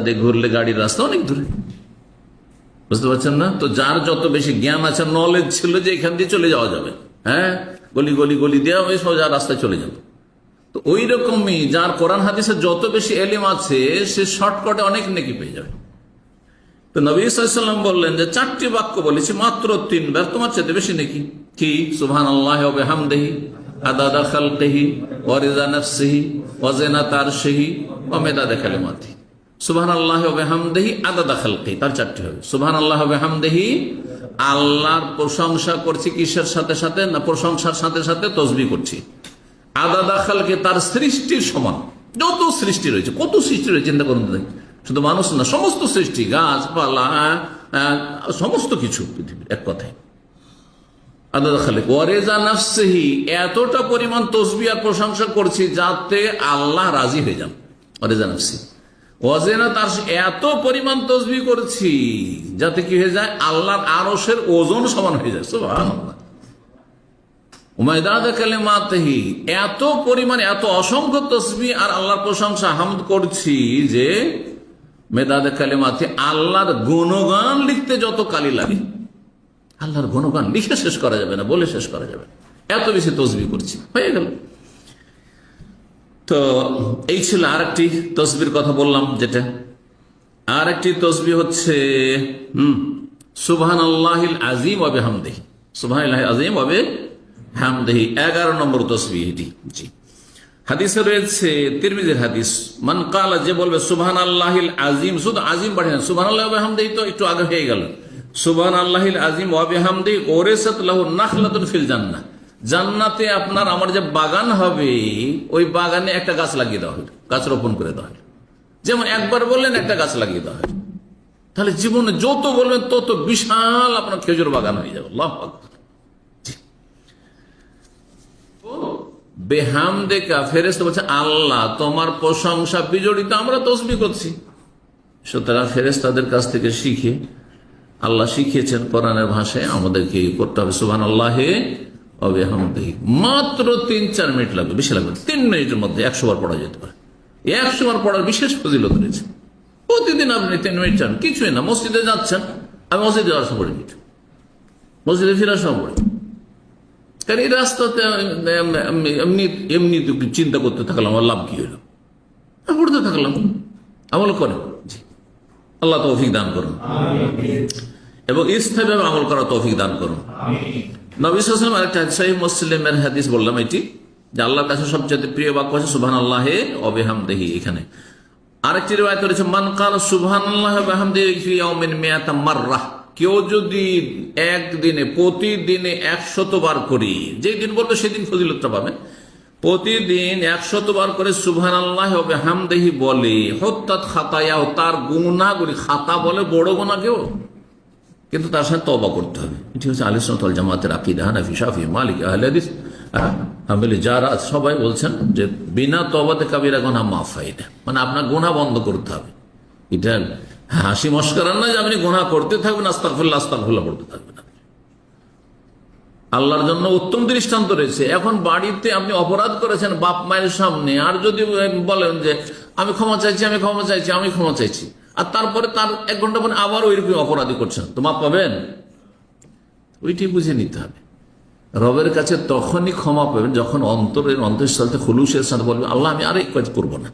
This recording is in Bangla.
দিয়ে ঘুরলে গাড়ির রাস্তা অনেক দূরে, বুঝতে পারছেন না? তো যার যত বেশি জ্ঞান আছে, নলেজ ছিল যে এখান দিয়ে চলে যাওয়া যাবে, হ্যাঁ, গলি গলি গলি দেওয়া ওই সোজা রাস্তায় চলে যাবে, তো ওই রকমই যার কোরআন হাদিসে যত বেশি এলিম আছে সে শর্টকাটে অনেক নেকি পেয়ে যাবে। তো নবী সাল্লাল্লাহু আলাইহি ওয়াসাল্লাম বললেন যে 4টি বাক্য বলেছি মাত্র 3বার, তোমার চেয়ে বেশি নেকি। কি? সুবহানাল্লাহি ওয়া বিহামদিহি আদাদা খালকিহি ওয়া রিজা নাফসিহি ওয়া জিনাতা আরশিহি ওয়া মিদাদা কালিমাতিহি। সুবহানাল্লাহি ওয়া বিহামদিহি আদাদা খালকিহি, তার 4টি হবে। সুবহানাল্লাহি ওয়া বিহামদিহি, আল্লাহর প্রশংসা করছি কিসের সাথে সাথে? না, প্রশংসার সাথে সাথে তাসবিহ করছি। আদাদা খালকি, তার সৃষ্টির সমান, যত সৃষ্টি রয়েছে, কত সৃষ্টি রয়েছে চিন্তা করুন, শুধু মানুষ না, সমস্ত সৃষ্টি, গাছপালা, সমস্ত কিছু পৃথিবীর, এক কথায় আদাদা খালিক। ওয়ারেজা নাফসিহি, এতটা পরিমাণ তাসবিহ আর প্রশংসা করছি যাতে আল্লাহ রাজি হয়ে যান। ওয়ারেজা নাফসিহি ওয়াজেনা, তার এত পরিমাণ তাসবিহ করছি যাতে কি হয়ে যায়? আল্লাহর আরশের ওজন সমান হয়ে যায়। সুবহানাল্লাহ। উমাইদাদা কালিমাতিহি, এত পরিমাণ, এত অসংখ্য তাসবিহ আর আল্লাহর প্রশংসা হামদ করছি যে মেদাদা কালিমাতি, আল্লাহর গুণগান লিখতে যত কালি লাগে, আল্লাহর গুণগান লিখে শেষ করা যাবে না, বলে শেষ করা যাবে না, এত বেশি তাসবিহ করছি। হয়ে গেল। তো এই ছিল আরেকটি তাসবিহর কথা বললাম, যেটা আরেকটি তাসবিহ হচ্ছে সুবহানাল্লাহিল আযীম ওয়া বিহামদিহি। সুবহানাল্লাহিল আযীম ওয়া বিহামদিহি 11 নম্বর তাসবিহ এটি। জি, হাদিসে রয়েছে, তিরমিজির হাদিস, মান কালা, যে বলবে সুবহানাল্লাহিল আযীম, শুধু আযীম বাড়ি না, সুবহানাল্লাহি ওয়া বিহামদিহি তো একটু আগে হয়ে গেল। সুবহানাল্লাহিল আযীম ওয়া বিহামদিহি ওরিসাত লাহু নাখলাতুন ফিল জান্নাহ, জান্নাতে আপনার আমার যে বাগান হবে, ওই বাগানে একটা গাছ লাগিয়ে দেওয়া হবে, গাছ রোপণ করে দেওয়া হবে। যেমন একবার বললেন একটা গাছ লাগিয়ে দেওয়া হবে, তাহলে জীবনে যত বলবেন তত বিশাল আপনার খেজুর বাগান হয়ে যাবে। আল্লাহু আকবার। বেহামদেকা, ফেরেশতা বলছে আল্লাহ তোমার প্রশংসা বিজড়িত আমরা তাসবিহ করছি। সুতরাং ফেরেশতাদের কাছ থেকে শিখে, আল্লাহ শিখিয়েছেন কোরআনের ভাষায়, আমাদেরকে করতে হবে সুবহানাল্লাহি ওয়া বিহামদিহি। মাত্র 3-4 মিনিট লাগবে, বেশি লাগবে 3 মিনিটের মধ্যে 100 বার পড়া যেতে পারে। 100 বার পড়ার বিশেষ ফজিলত রয়েছে। প্রতিদিন আপনি 3 মিনিট চান, কিছুই না। মসজিদে যাচ্ছেন, আমি মসজিদে যাওয়ার সময় পড়ি, মসজিদে ফেরার সময় পড়ি, কারণ এই রাস্তাতে এমনি চিন্তা করতে থাকলাম আমার লাভ কি হইল, পড়তে থাকলাম, আমল করে। জি, আল্লাহ তৌফিক দান করুন এবং স্থায়ীভাবে আমল করা তৌফিক দান করুন। নবী সাল্লাল্লাহু আলাইহি ওয়াসাল্লাম আরেকটা সহিহ মুসলিমের হাদিস বললাম এটি, যে আল্লাহর কাছে সবচেয়ে প্রিয় বাক্য হচ্ছে সুবহানাল্লাহি ওয়া বিহামদিহি। এখানে আরেকটি রিওয়ায়াত রয়েছে, মান কালা সুবহানাল্লাহি ওয়া বিহামদিহি ফি ইয়াউমিন মিয়াতা মাররাহ, কেউ যদি একদিনে, প্রতিদিনে 100 বার করি, যেই দিন বলবে সেদিন ফজিলতটা পাবে, প্রতিদিন 100 বার করে সুবহানাল্লাহি ওয়া বিহামদিহি বলে, হুত্তাত খাতায়াও, তার গুনাহগুলি, খাতা বলে বড় গুনাহকেও, কিন্তু তার সাথে তওবা করতে হবে। এটি হচ্ছে আহলে সুন্নাত ওয়াল জামাতের আকীদা। হানাফি, শাফি, মালিকি, আহলে হাদিস, হাম্বলি যারা সবাই বলছেন যে বিনা তওবাতে কাবিরা গুনাহ মাফ হয় না, মানে আপনার গুনাহ বন্ধ করতে হবে। এটা হাসি মশকরা না যে আপনি গুনাহ করতে থাকবেন, আস্তাগফিরুল্লাহ আস্তাগফিরুল্লাহ করতে থাকবেন। আল্লাহর জন্য উত্তম দৃষ্টান্ত রয়েছে। এখন বাড়িতে আপনি অপরাধ করেছেন বাপ মায়ের সামনে, আর যদি বলেন যে আমি ক্ষমা চাইছি, আমি ক্ষমা চাইছি, আমি ক্ষমা চাইছি, আর তারপরে তার 1 ঘন্টা পরে আবার ওইরকম অপরাধী করছেন, তো মাপ পাবেন? ওইটি বুঝে নিতে হবে। রবের কাছে তখনই ক্ষমা পাবেন যখন অন্তরের অন্তঃস্থল থেকে খুলুসের সাথে বলবেন আল্লাহ আমি আর এই কাজ করবো না।